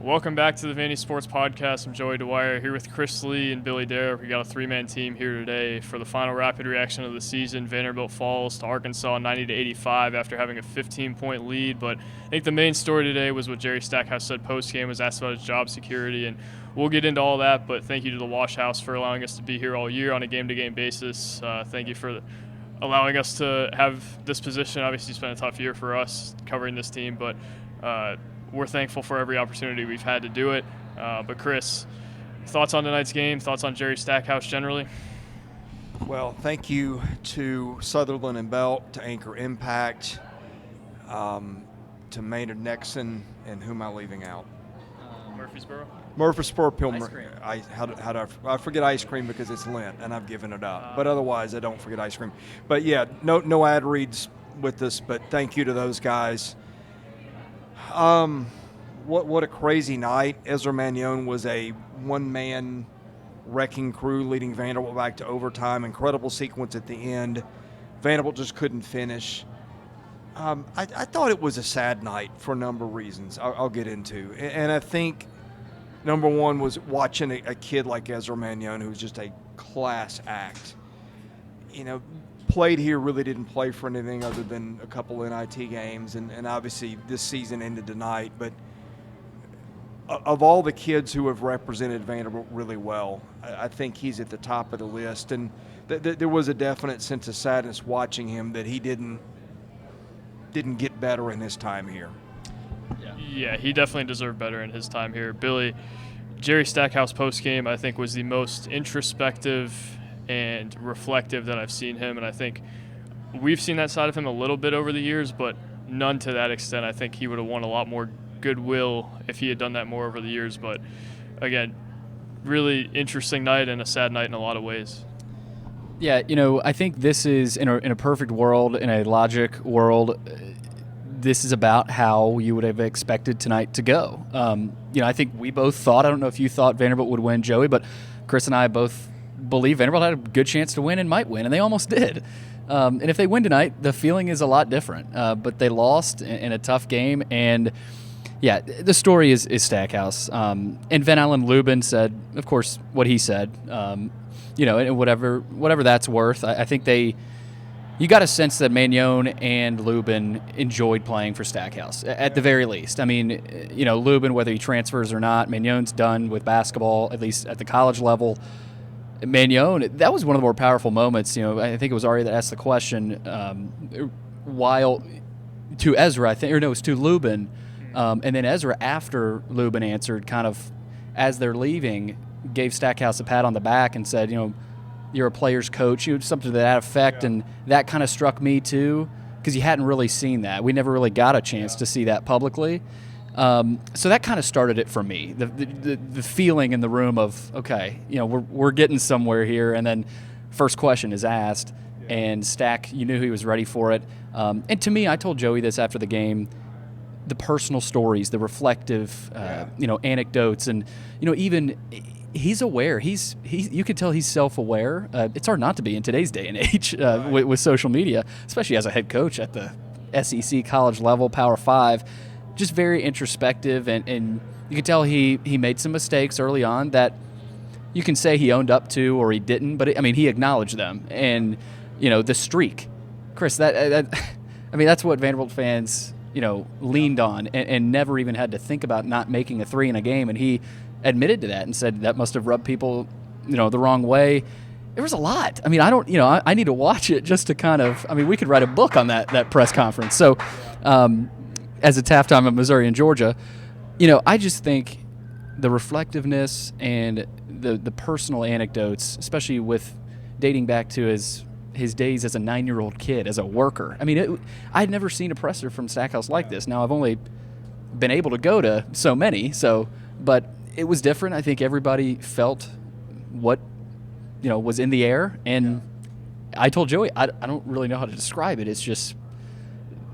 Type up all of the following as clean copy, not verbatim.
Welcome back to the Vandy Sports Podcast. I'm Joey Dwyer here with Chris Lee and Billy Derrick. We got a three-man team here today for the final rapid reaction of the season. Vanderbilt falls to Arkansas 90-85 after having a 15-point lead. But I think the main story today was what Jerry Stackhouse said post-game, was asked about his job security, and we'll get into all that. But thank you to the Wash House for allowing us to be here all year on a game-to-game basis. Thank you for allowing us to have this position. Obviously, it's been a tough year for us covering this team, but we're thankful for every opportunity we've had to do it. But Chris, thoughts on tonight's game, thoughts on Jerry Stackhouse generally? Well, thank you to Sutherland and Belt, to Anchor Impact, to Maynard Nexon, and who am I leaving out? Murfreesboro Pilgrim. I forget ice cream because it's Lent and I've given it up. But otherwise, I don't forget ice cream. But yeah, no ad reads with us. But thank you to those guys. What a crazy night. Ezra Manjon was a one-man wrecking crew leading Vanderbilt back to overtime. Incredible sequence at the end. Vanderbilt just couldn't finish. I thought it was a sad night for a number of reasons I'll get into. And I think number one was watching a kid like Ezra Manjon, who's just a class act. Played here, really didn't play for anything other than a couple NIT games, and obviously this season ended tonight. But of all the kids who have represented Vanderbilt really well, I think he's at the top of the list. And there was a definite sense of sadness watching him that he didn't get better in his time here. Yeah, he definitely deserved better in his time here. Billy, Jerry Stackhouse postgame, I think, was the most introspective and reflective that I've seen him, and I think we've seen that side of him a little bit over the years, but none to that extent. I think he would have won a lot more goodwill if he had done that more over the years. But again, really interesting night and a sad night in a lot of ways. Yeah, I think this is in a perfect world, in a logic world, this is about how you would have expected tonight to go. I think we both thought, I don't know if you thought Vanderbilt would win, Joey, but Chris and I both believe Vanderbilt had a good chance to win and might win, and they almost did. And if they win tonight, the feeling is a lot different. But they lost in a tough game, and yeah, the story is Stackhouse. And Van Allen Lubin said, of course, what he said. And whatever that's worth. I think you got a sense that Manjon and Lubin enjoyed playing for Stackhouse at the very least. I mean, Lubin, whether he transfers or not, Manjon's done with basketball, at least at the college level. Manjon, that was one of the more powerful moments. I think it was Ari that asked the question while to Ezra, it was to Lubin, and then Ezra, after Lubin answered, kind of as they're leaving, gave Stackhouse a pat on the back and said, you're a player's coach, something to that effect, and that kind of struck me too, because you hadn't really seen that. We never really got a chance to see that publicly. So that kind of started it for me. The feeling in the room of, okay, we're getting somewhere here. And then first question is asked, and Stack, you knew he was ready for it. And to me, I told Joey this after the game, the personal stories, the reflective, anecdotes, and even he's aware. You could tell he's self-aware. It's hard not to be in today's day and age with social media, especially as a head coach at the SEC college level, Power 5. Just very introspective, and you can tell he made some mistakes early on that you can say he owned up to or he didn't, but he acknowledged them. And the streak, Chris, that's what Vanderbilt fans leaned on and never even had to think about not making a three in a game, and he admitted to that and said that must have rubbed people the wrong way. There was a lot. I need to watch it just to kind of. We could write a book on that press conference. So. As it's halftime at Missouri and Georgia, I just think the reflectiveness and the personal anecdotes, especially with dating back to his days as a 9-year-old kid, as a worker. I'd never seen a presser from Stackhouse like this. Now, I've only been able to go to so many, but it was different. I think everybody felt what was in the air, and I told Joey, I don't really know how to describe it. It's just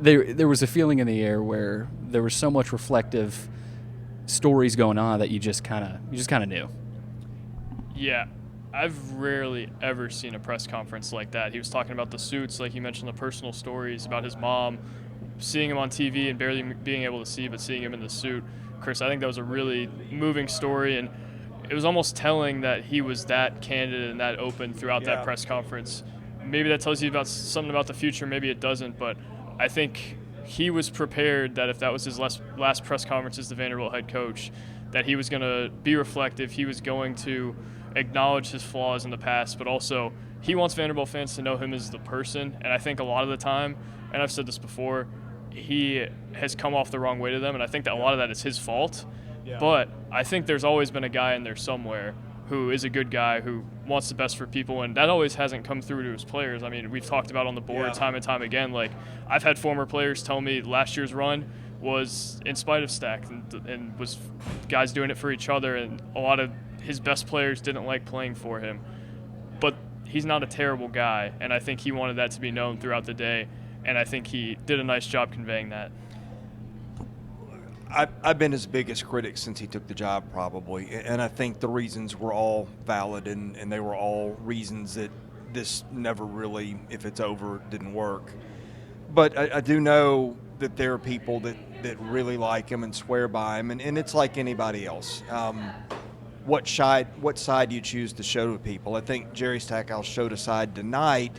there was a feeling in the air where there was so much reflective stories going on that you just kind of knew. Yeah, I've rarely ever seen a press conference like that. He was talking about the suits, like you mentioned, the personal stories about his mom, seeing him on TV and barely being able to see, but seeing him in the suit, Chris, I think that was a really moving story, and it was almost telling that he was that candid and that open throughout that press conference. Maybe that tells you about something about the future, maybe it doesn't, but I think he was prepared that if that was his last press conference as the Vanderbilt head coach, that he was going to be reflective, he was going to acknowledge his flaws in the past, but also he wants Vanderbilt fans to know him as the person, and I think a lot of the time, and I've said this before, he has come off the wrong way to them, and I think that a lot of that is his fault. Yeah. But I think there's always been a guy in there somewhere who is a good guy, who wants the best for people, and that always hasn't come through to his players. I mean, we've talked about on the board time and time again. Like, I've had former players tell me last year's run was in spite of Stack and was guys doing it for each other, and a lot of his best players didn't like playing for him. But he's not a terrible guy, and I think he wanted that to be known throughout the day, and I think he did a nice job conveying that. I've been his biggest critic since he took the job, probably, and I think the reasons were all valid, and they were all reasons that this never really, if it's over, didn't work. But I do know that there are people that really like him and swear by him, and it's like anybody else. What side you choose to show to people. I think Jerry Stackhouse showed a side tonight.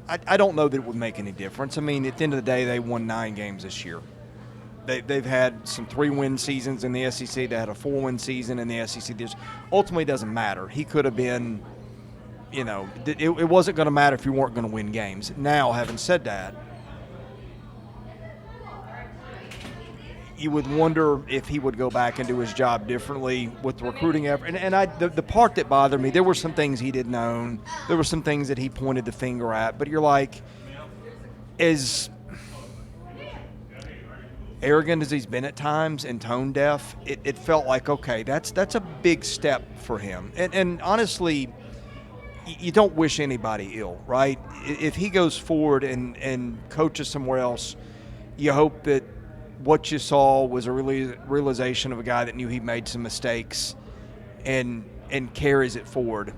I don't know that it would make any difference. I mean, at the end of the day, they won 9 games this year. They've had some 3-win seasons in the SEC. They had a 4-win season in the SEC. This ultimately doesn't matter. He could have been, it wasn't going to matter if you weren't going to win games. Now, having said that, you would wonder if he would go back and do his job differently with the recruiting effort. And the part that bothered me, there were some things he didn't own. There were some things that he pointed the finger at. But you're like, as arrogant as he's been at times and tone deaf, it felt like, okay, that's a big step for him. And honestly, you don't wish anybody ill, right? If he goes forward and coaches somewhere else, you hope that what you saw was a realization of a guy that knew he made some mistakes and carries it forward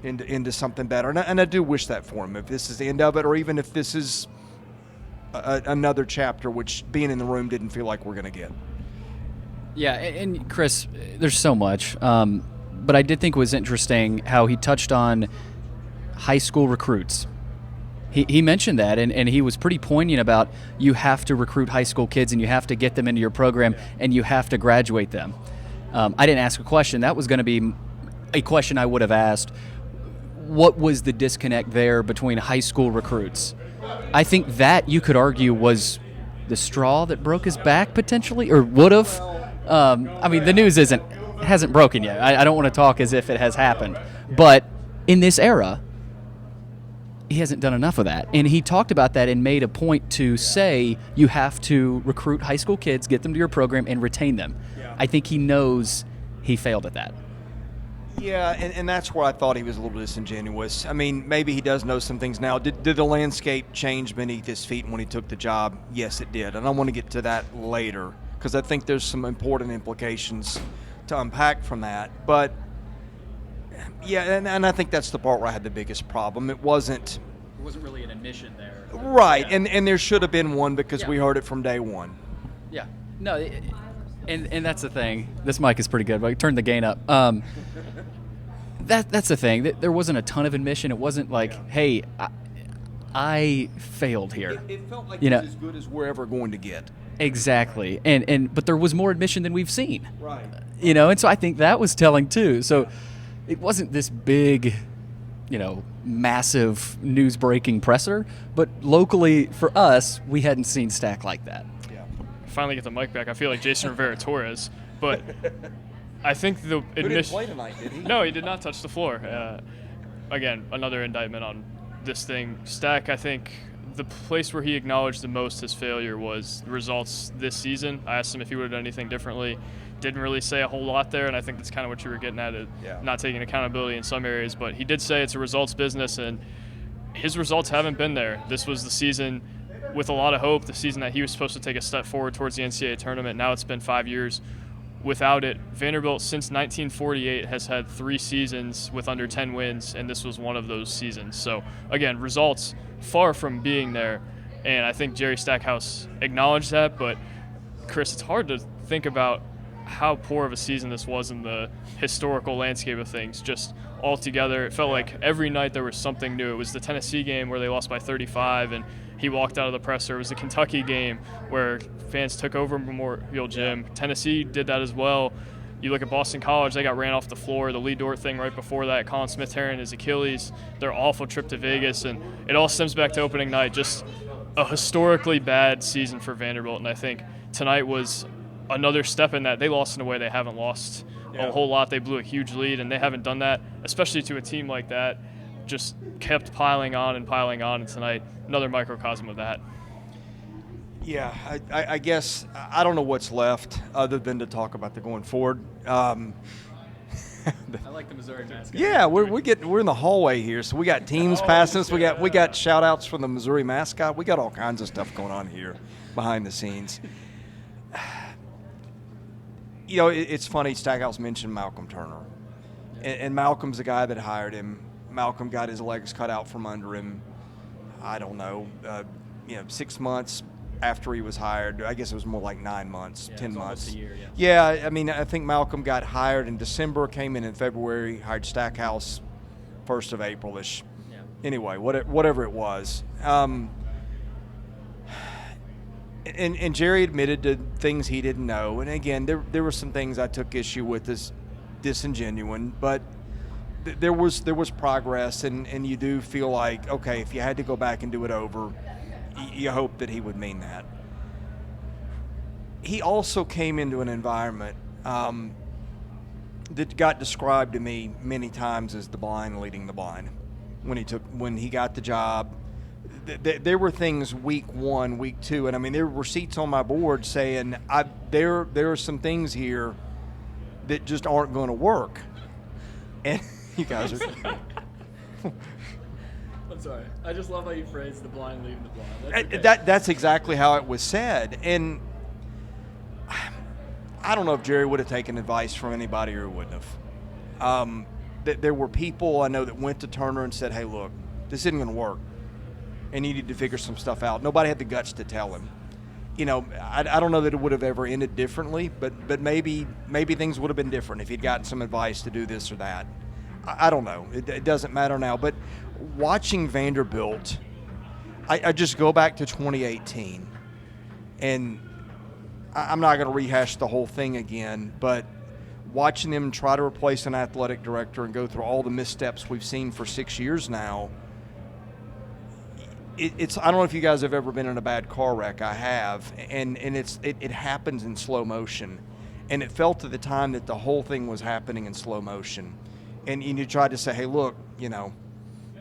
into something better. And I do wish that for him, if this is the end of it, or even if this is another chapter, which being in the room didn't feel like we're going to get. Yeah, and Chris, there's so much. But I did think it was interesting how he touched on high school recruits. He mentioned that, and he was pretty poignant about you have to recruit high school kids and you have to get them into your program and you have to graduate them. I didn't ask a question. That was going to be a question I would have asked. What was the disconnect there between high school recruits? I think that you could argue was the straw that broke his back potentially, or would have. I mean, the news hasn't broken yet. I don't want to talk as if it has happened. But in this era, he hasn't done enough of that. And he talked about that and made a point to say you have to recruit high school kids, get them to your program, and retain them. Yeah. I think he knows he failed at that. Yeah, and that's where I thought he was a little disingenuous. I mean, maybe he does know some things now. Did the landscape change beneath his feet when he took the job? Yes, it did. And I want to get to that later because I think there's some important implications to unpack from that. But, yeah, and I think that's the part where I had the biggest problem. It wasn't really an admission there. Right, yeah. and there should have been one because we heard it from day one. Yeah. No, and that's the thing. This mic is pretty good, but turn the gain up. That's the thing. There wasn't a ton of admission. It wasn't like, hey, I failed here. It felt like it was as good as we're ever going to get. Exactly. But there was more admission than we've seen. Right. And so I think that was telling too. So it wasn't this big, massive news-breaking presser, but locally for us, we hadn't seen Stack like that. Yeah. Finally get the mic back. I feel like Jason Rivera-Torres, but I think the admission. Who didn't play tonight, did he? No, he did not touch the floor. Again, another indictment on this thing. Stack, I think the place where he acknowledged the most his failure was the results this season. I asked him if he would have done anything differently. Didn't really say a whole lot there, and I think that's kind of what you were getting at, not taking accountability in some areas. But he did say it's a results business, and his results haven't been there. This was the season with a lot of hope, the season that he was supposed to take a step forward towards the NCAA tournament. Now it's been 5 years without it. Vanderbilt, since 1948, has had 3 seasons with under 10 wins, and this was one of those seasons. So, again, results far from being there. And I think Jerry Stackhouse acknowledged that, but Chris, it's hard to think about how poor of a season this was in the historical landscape of things. Just all together, it felt like every night there was something new. It was the Tennessee game where they lost by 35 and he walked out of the presser. It was the Kentucky game where fans took over Memorial Gym. Tennessee did that as well. You look at Boston College, they got ran off the floor. The Lee Dort thing right before that, Colin Smith tearing his Achilles, their awful trip to Vegas, and it all stems back to opening night. Just a historically bad season for Vanderbilt, and I think tonight was another step in that. They lost in a way they haven't lost a whole lot. They blew a huge lead, and they haven't done that, especially to a team like that. Just kept piling on, and tonight, another microcosm of that. Yeah, I guess I don't know what's left other than to talk about the going forward. I like the Missouri mascot. Yeah, we're in the hallway here, so we got teams passing us. We got shout outs from the Missouri mascot. We got all kinds of stuff going on here behind the scenes. You know, it's funny. Stackhouse mentioned Malcolm Turner, and Malcolm's the guy that hired him. Malcolm got his legs cut out from under him. I don't know, 6 months after he was hired. I guess it was more like 9 months, 10 months. Almost a year, yeah. I mean, I think Malcolm got hired in December, came in February, hired Stackhouse 1st of April-ish. Yeah. Anyway, whatever it was. And Jerry admitted to things he didn't know. And again, there were some things I took issue with as disingenuine, but there was progress, and you do feel like, okay, if you had to go back and do it over, you hope that he would mean that. He also came into an environment that got described to me many times as the blind leading the blind. When he got the job, there were things week 1, week 2, and I mean there were receipts on my board saying there are some things here that just aren't going to work, and you guys are. I'm sorry. I just love how you phrased the blind leading the blind. That's okay. That's exactly how it was said. And I don't know if Jerry would have taken advice from anybody or wouldn't have. There were people I know that went to Turner and said, hey, look, this isn't going to work. And you need to figure some stuff out. Nobody had the guts to tell him. You know, I don't know that it would have ever ended differently, but maybe things would have been different if he'd gotten some advice to do this or that. I don't know. It doesn't matter now. But watching Vanderbilt, I just go back to 2018, and I'm not going to rehash the whole thing again, but watching them try to replace an athletic director and go through all the missteps we've seen for 6 years now, it's I don't know if you guys have ever been in a bad car wreck. I have, and it happens in slow motion, and it felt at the time that the whole thing was happening in slow motion. And you try to say, hey, look,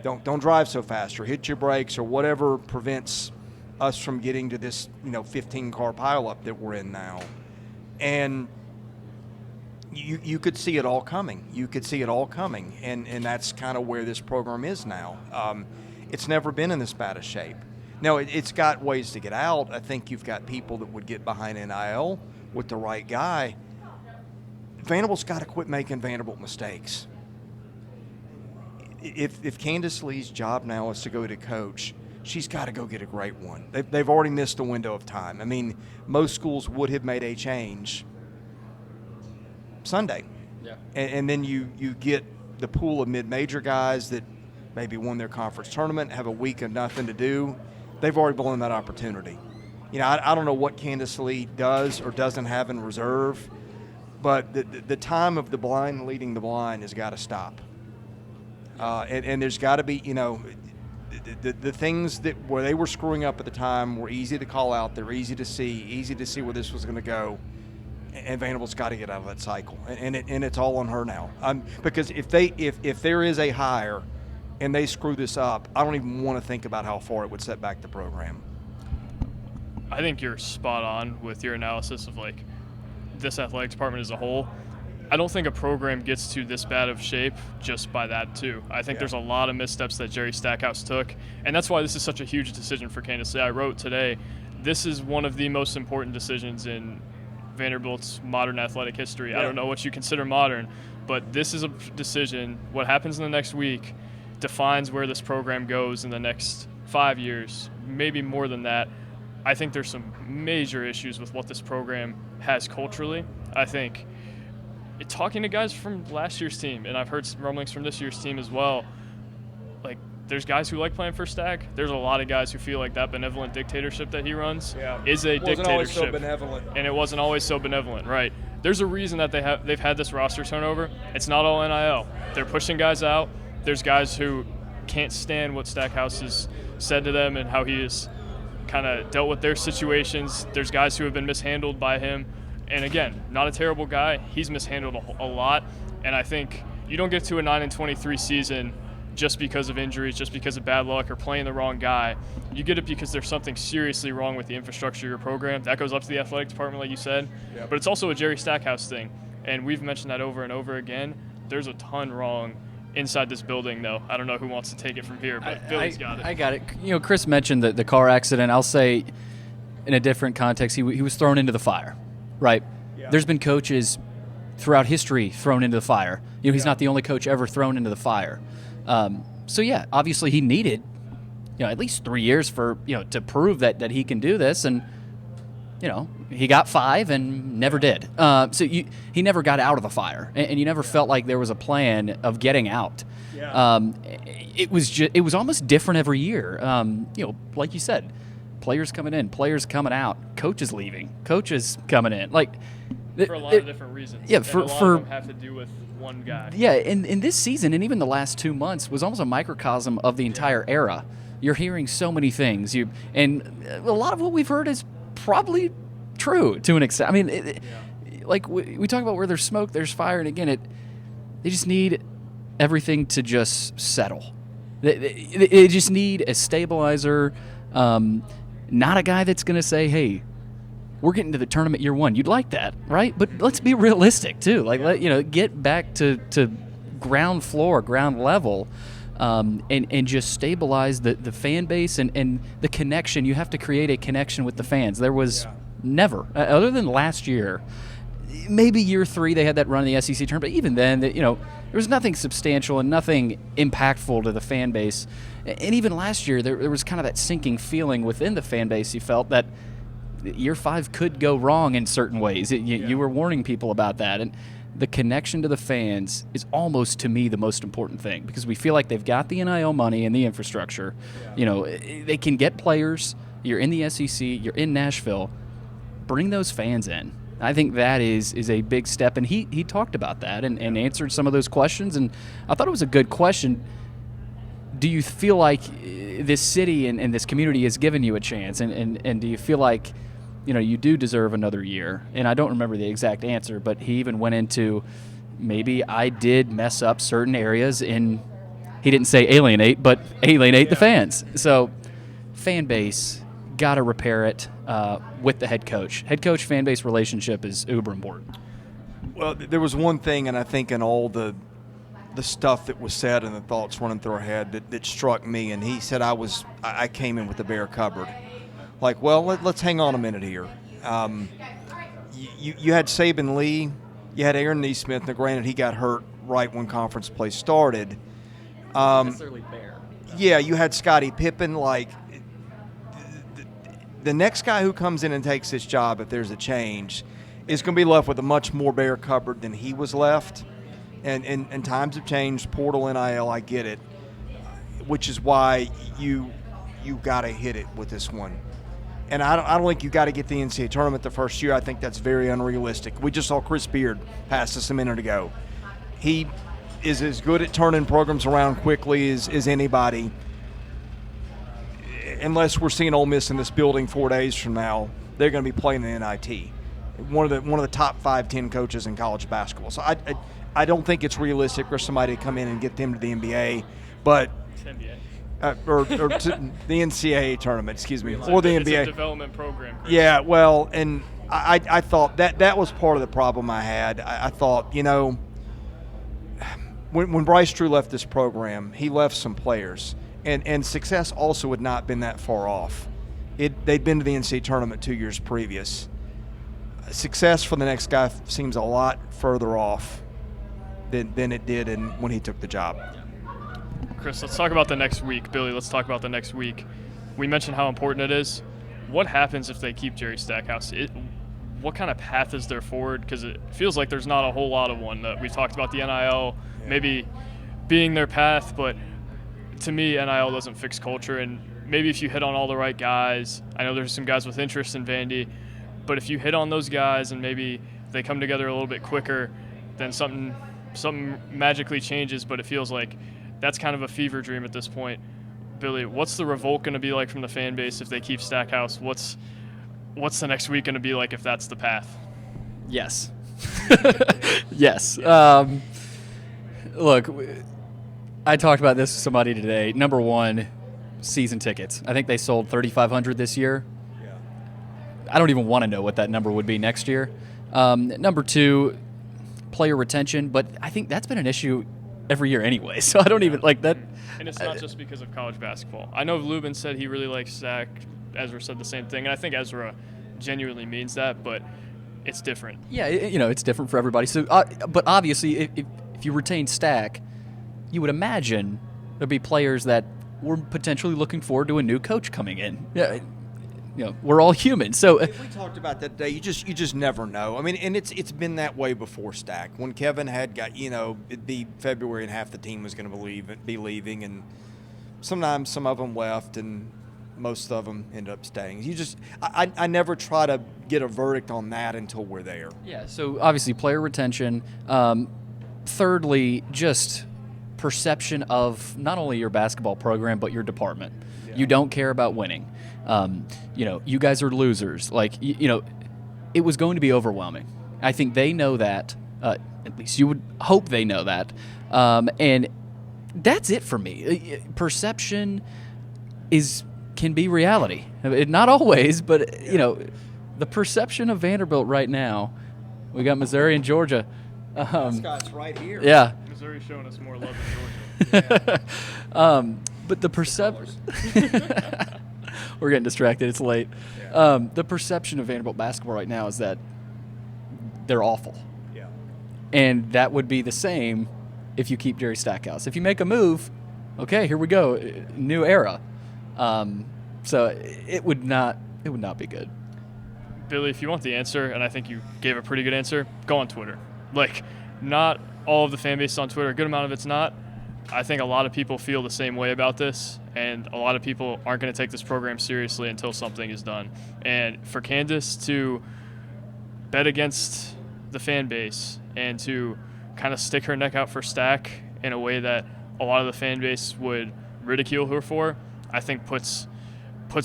don't drive so fast or hit your brakes or whatever prevents us from getting to this, 15-car pileup that we're in now. And you could see it all coming. And that's kind of where this program is now. It's never been in this bad a shape. Now, it's got ways to get out. I think you've got people that would get behind NIL with the right guy. Vanderbilt's got to quit making Vanderbilt mistakes. If Candace Lee's job now is to go to coach, she's got to go get a great one. They've already missed the window of time. I mean, most schools would have made a change Sunday. Yeah. And then you get the pool of mid-major guys that maybe won their conference tournament, have a week of nothing to do. They've already blown that opportunity. I don't know what Candace Lee does or doesn't have in reserve, but the time of the blind leading the blind has got to stop. And there's got to be, the things where they were screwing up at the time were easy to call out. They're easy to see where this was going to go. And Vanderbilt's got to get out of that cycle. And it's all on her now. Because if there is a hire and they screw this up, I don't even want to think about how far it would set back the program. I think you're spot on with your analysis of this athletic department as a whole. I don't think a program gets to this bad of shape just by that, too. I think there's a lot of missteps that Jerry Stackhouse took, and that's why this is such a huge decision for Candace Lee. I wrote today, this is one of the most important decisions in Vanderbilt's modern athletic history. I don't know what you consider modern, but this is a decision. What happens in the next week defines where this program goes in the next 5 years, maybe more than that, I think there's some major issues with what this program has culturally. I think talking to guys from last year's team, and I've heard some rumblings from this year's team as well, like there's guys who like playing for Stack. There's a lot of guys who feel like that benevolent dictatorship that he runs is a dictatorship. Always so benevolent. And it wasn't always so benevolent, right? There's a reason that they've had this roster turnover. It's not all NIL. They're pushing guys out. There's guys who can't stand what Stackhouse has said to them and how he has kind of dealt with their situations. There's guys who have been mishandled by him. And again, not a terrible guy. He's mishandled a lot. And I think you don't get to a 9-23 season just because of injuries, just because of bad luck or playing the wrong guy. You get it because there's something seriously wrong with the infrastructure of your program. That goes up to the athletic department, like you said. Yep. But it's also a Jerry Stackhouse thing. And we've mentioned that over and over again. There's a ton wrong inside this building, though. I don't know who wants to take it from here, but Billy's got it. I got it. You know, Chris mentioned the car accident. I'll say in a different context, he was thrown into the fire, right? Yeah. There's been coaches throughout history thrown into the fire. You know, he's not the only coach ever thrown into the fire. So, yeah, obviously he needed, at least 3 years for, to prove that he can do this. And, he got 5 and never did. So he never got out of the fire, and you never felt like there was a plan of getting out. Yeah. It was almost different every year. Like you said, players coming in, players coming out, coaches leaving, coaches coming in. Like for a lot of different reasons. Yeah, and a lot of them have to do with one guy. Yeah, in this season and even the last 2 months was almost a microcosm of the entire era. You're hearing so many things. And a lot of what we've heard is probably true to an extent. I mean, like we talk about where there's smoke, there's fire, and again, they just need everything to just settle. They just need a stabilizer, not a guy that's going to say, hey, we're getting to the tournament year 1. You'd like that, right? But let's be realistic, too. Like, get back to ground floor, ground level, and just stabilize the fan base and the connection. You have to create a connection with the fans. There was never, other than last year, maybe year 3 they had that run in the SEC tournament. But even then, there was nothing substantial and nothing impactful to the fan base. And even last year, there was kind of that sinking feeling within the fan base. You felt that year 5 could go wrong in certain ways. You were warning people about that. And the connection to the fans is almost, to me, the most important thing, because we feel like they've got the NIL money and the infrastructure. Yeah. They can get players. You're in the SEC. You're in Nashville. Bring those fans in. I think that is a big step. And he talked about that and answered some of those questions. And I thought it was a good question. Do you feel like this city and this community has given you a chance? And do you feel like you do deserve another year? And I don't remember the exact answer, but he even went into maybe I did mess up certain areas he didn't say alienate, but alienate the fans. So fan base, got to repair it with the head coach. Head coach fan base relationship is uber important. Well, there was one thing, and I think in all the stuff that was said and the thoughts running through our head that struck me, and he said I came in with the bare cupboard. Like, well, let's hang on a minute here. You had Saban Lee, you had Aaron Neesmith. Now, granted, he got hurt right when conference play started. Necessarily bare. Yeah, you had Scottie Pippen. Like, the next guy who comes in and takes this job, if there's a change, is going to be left with a much more bare cupboard than he was left. And times have changed. Portal, NIL, I get it, which is why you got to hit it with this one. And I don't think you got to get the NCAA tournament the first year. I think that's very unrealistic. We just saw Chris Beard pass us a minute ago. He is as good at turning programs around quickly as anybody. Unless we're seeing Ole Miss in this building 4 days from now, they're going to be playing the NIT. One of the top 5-10 coaches in college basketball. So I don't think it's realistic for somebody to come in and get them to the NBA, but NBA. Or to the NCAA tournament, excuse me, or the NBA. It's a development program. Chris. Yeah, well, and I thought that was part of the problem I had. I thought, when Bryce Drew left this program, he left some players, and success also had not been that far off. They'd been to the NCAA tournament 2 years previous. Success for the next guy seems a lot further off than it did when he took the job. Chris, let's talk about the next week. Billy, let's talk about the next week. we mentioned how important it is. What happens if they keep Jerry Stackhouse? What kind of path is there forward? Because it feels like there's not a whole lot of one. We've talked about the NIL maybe being their path, but to me, NIL doesn't fix culture. And maybe if you hit on all the right guys, I know there's some guys with interest in Vandy, but if you hit on those guys and maybe they come together a little bit quicker, then something magically changes. But it feels like that's kind of a fever dream at this point. Billy, what's the revolt going to be like from the fan base if they keep Stackhouse? What's the next week going to be like if that's the path? Yes. Yes. Look, I talked about this with somebody today. Number one, season tickets. I think they sold 3,500 this year. Yeah. I don't even want to know what that number would be next year. Number two, player retention. But I think that's been an issue every year anyway. So I don't even like that. And it's not just because of college basketball. I know Lubin said he really likes Stack. Ezra said the same thing. And I think Ezra genuinely means that, but it's different. Yeah, it's different for everybody. So, but obviously, if you retain Stack, you would imagine there'd be players that were potentially looking forward to a new coach coming in. Yeah, we're all human. So we talked about that today. You just never know. I mean, and it's been that way before Stack. When Kevin had got, it'd be February and half the team was going to be leaving, and sometimes some of them left, and most of them end up staying. I never try to get a verdict on that until we're there. Yeah. So obviously, player retention. Thirdly, just perception of not only your basketball program but your department. Yeah. You don't care about winning. You guys are losers. Like, it was going to be overwhelming. I think they know that. At least you would hope they know that. And that's it for me. Perception can be reality. Not always, but the perception of Vanderbilt right now. We got Missouri and Georgia. Scott's right here. Yeah. Missouri's showing us more love than Georgia. But the perception. We're getting distracted. It's late. Yeah. The perception of Vanderbilt basketball right now is that they're awful. Yeah. And that would be the same if you keep Jerry Stackhouse. If you make a move, okay, here we go, new era. So it would not be good. Billy, if you want the answer, and I think you gave a pretty good answer, go on Twitter. Like, not all of the fan base is on Twitter. A good amount of it's not. I think a lot of people feel the same way about this, and a lot of people aren't going to take this program seriously until something is done. And for Candace to bet against the fan base and to kind of stick her neck out for Stack in a way that a lot of the fan base would ridicule her for, I think puts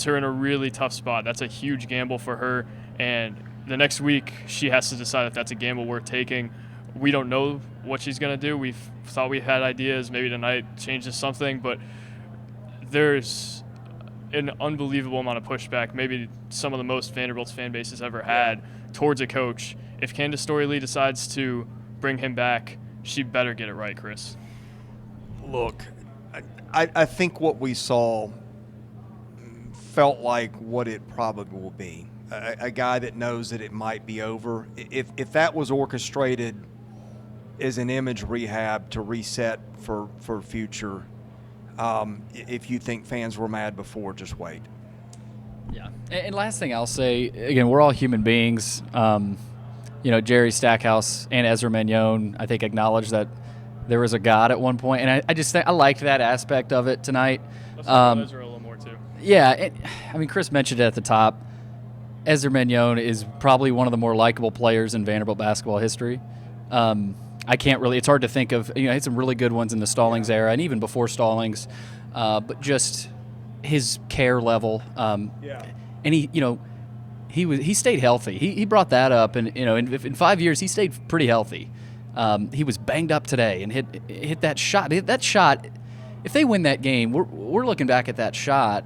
her in a really tough spot. That's a huge gamble for her, and the next week she has to decide if that's a gamble worth taking. We don't know what she's going to do. We've thought we had ideas. Maybe tonight changes something, but there's an unbelievable amount of pushback, maybe some of the most Vanderbilt's fan base has ever had towards a coach. If Candace Storey-Lee decides to bring him back, she better get it right, Chris. Look, I think what we saw felt like what it probably will be. A guy that knows that it might be over. If that was orchestrated as an image rehab to reset for future, if you think fans were mad before, just wait. Yeah. And last thing I'll say, again, we're all human beings. Jerry Stackhouse and Ezra Manjon, I think, acknowledged that there was a God at one point, and I just think I liked that aspect of it tonight. Let's talk about Ezra a little more too. Yeah, Chris mentioned it at the top. Ezra Manjon is probably one of the more likable players in Vanderbilt basketball history. I can't really – it's hard to think of – he had some really good ones in the Stallings era and even before Stallings, but just his care level. And he stayed healthy. He brought that up, and in 5 years he stayed pretty healthy. He was banged up today and hit that shot. That shot, if they win that game, we're looking back at that shot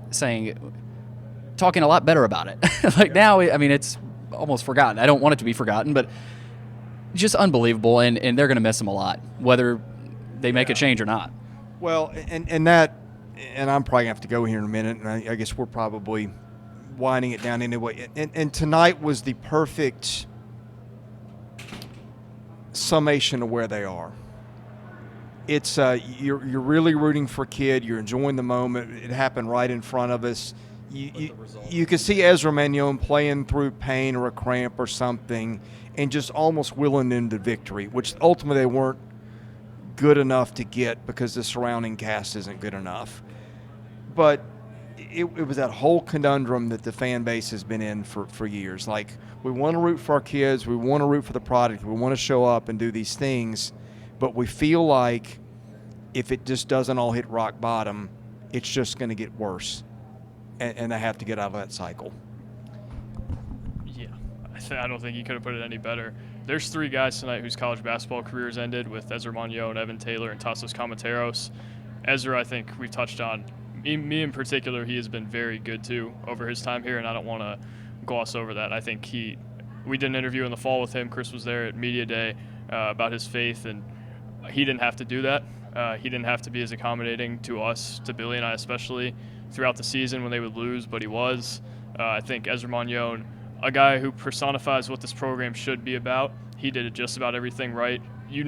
talking a lot better about it. Now, it's almost forgotten. I don't want it to be forgotten, but just unbelievable, and they're going to miss him a lot, whether they make a change or not. Well, and I'm probably going to have to go here in a minute, and I guess we're probably winding it down anyway. And tonight was the perfect summation of where they are. It's you're really rooting for Kid. You're enjoying the moment. It happened right in front of us. you could see Ezra Manjon playing through pain or a cramp or something and just almost willing them to victory, which ultimately they weren't good enough to get because the surrounding cast isn't good enough. But it was that whole conundrum that the fan base has been in for years. Like, we want to root for our kids, we want to root for the product, we want to show up and do these things, but we feel like if it just doesn't all hit rock bottom, it's just going to get worse, and they have to get out of that cycle. Yeah, I don't think you could have put it any better. There's 3 guys tonight whose college basketball careers ended with Ezra Manjon, Evan Taylor, and Tassos Kamateros. Ezra, I think we've touched on. Me in particular, he has been very good too over his time here, and I don't want to gloss over that. I think we did an interview in the fall with him. Chris was there at Media Day about his faith, and he didn't have to do that. He didn't have to be as accommodating to us, to Billy and I especially, throughout the season when they would lose, but he was. I think Ezra Manjon, a guy who personifies what this program should be about. He did just about everything right. You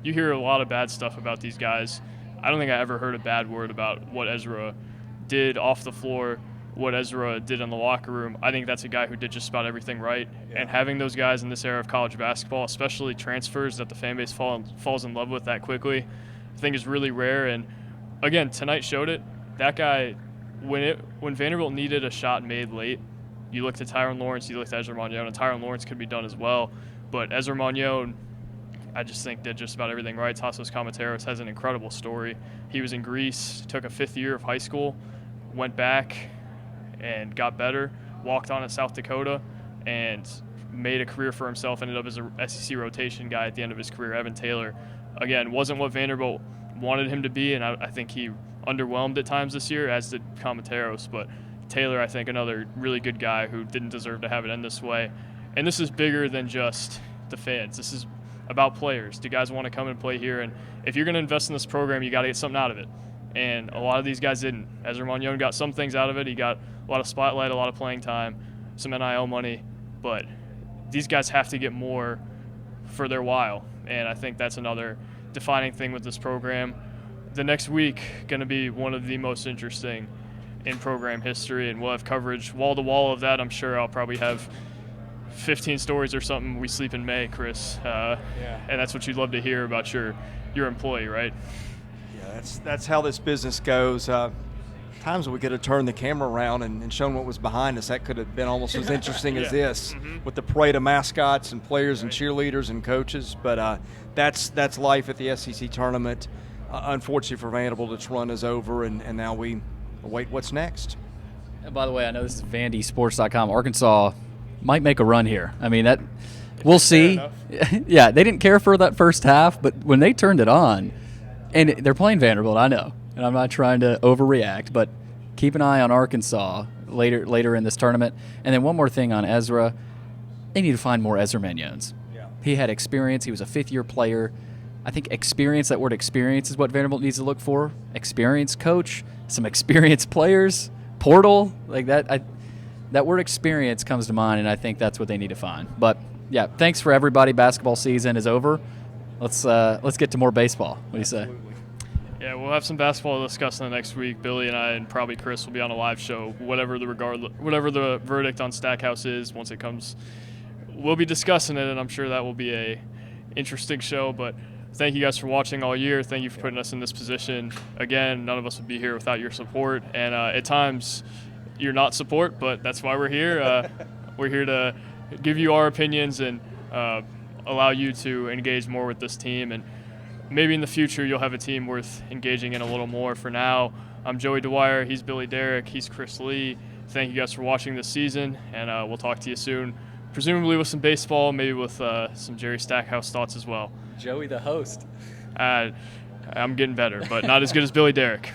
hear a lot of bad stuff about these guys. I don't think I ever heard a bad word about what Ezra did off the floor, what Ezra did in the locker room. I think that's a guy who did just about everything right. Yeah. And having those guys in this era of college basketball, especially transfers that the fan base falls in love with that quickly, I think is really rare. And again, tonight showed it. That guy, when Vanderbilt needed a shot made late, you looked at Tyron Lawrence, you looked at Ezra Manjon, and Tyron Lawrence could be done as well. But Ezra Manjon, I just think did just about everything right. Tassos Kamateros has an incredible story. He was in Greece, took a 5th year of high school, went back and got better, walked on at South Dakota, and made a career for himself, ended up as a SEC rotation guy at the end of his career. Evan Taylor, again, wasn't what Vanderbilt wanted him to be, and I think he underwhelmed at times this year, as did Kamateros. But Taylor, I think, another really good guy who didn't deserve to have it end this way. And this is bigger than just the fans. This is about players. Do guys want to come and play here? And if you're going to invest in this program, you got to get something out of it. And a lot of these guys didn't. Ezra Manjon got some things out of it. He got a lot of spotlight, a lot of playing time, some NIL money. But these guys have to get more for their while. And I think that's another defining thing with this program. The next week going to be one of the most interesting in program history, and we'll have coverage wall to wall of that. I'm sure I'll probably have 15 stories or something. We sleep in May, Chris. And that's what you'd love to hear about your employee, right? Yeah, that's how this business goes. Times we could have turned the camera around and shown what was behind us. That could have been almost as interesting as this, with the parade of mascots and players and cheerleaders and coaches. But that's life at the SEC tournament. Unfortunately for Vanderbilt, its run is over, and now we await what's next. And by the way, I know this is VandySports.com. Arkansas might make a run here. I mean, that we'll see. Yeah, they didn't care for that first half, but when they turned it on, and they're playing Vanderbilt, I know, and I'm not trying to overreact, but keep an eye on Arkansas later in this tournament. And then one more thing on Ezra. They need to find more Ezra Manjons. Yeah. He had experience. He was a 5th-year player. I think experience, that word experience, is what Vanderbilt needs to look for. Experienced coach, some experienced players, portal, like that. That word experience comes to mind, and I think that's what they need to find. But, yeah, thanks for everybody. Basketball season is over. Let's get to more baseball. What do you say? Yeah, we'll have some basketball to discuss in the next week. Billy and I and probably Chris will be on a live show, whatever the verdict on Stackhouse is once it comes. We'll be discussing it, and I'm sure that will be a interesting show. But thank you guys for watching all year. Thank you for putting us in this position. Again, none of us would be here without your support. And at times, you're not support, but that's why we're here. We're here to give you our opinions and allow you to engage more with this team. And maybe in the future, you'll have a team worth engaging in a little more. For now, I'm Joey Dwyer. He's Billy Derrick. He's Chris Lee. Thank you guys for watching this season, and we'll talk to you soon, presumably with some baseball, maybe with some Jerry Stackhouse thoughts as well. Joey the host. I'm getting better, but not as good as Billy Derrick.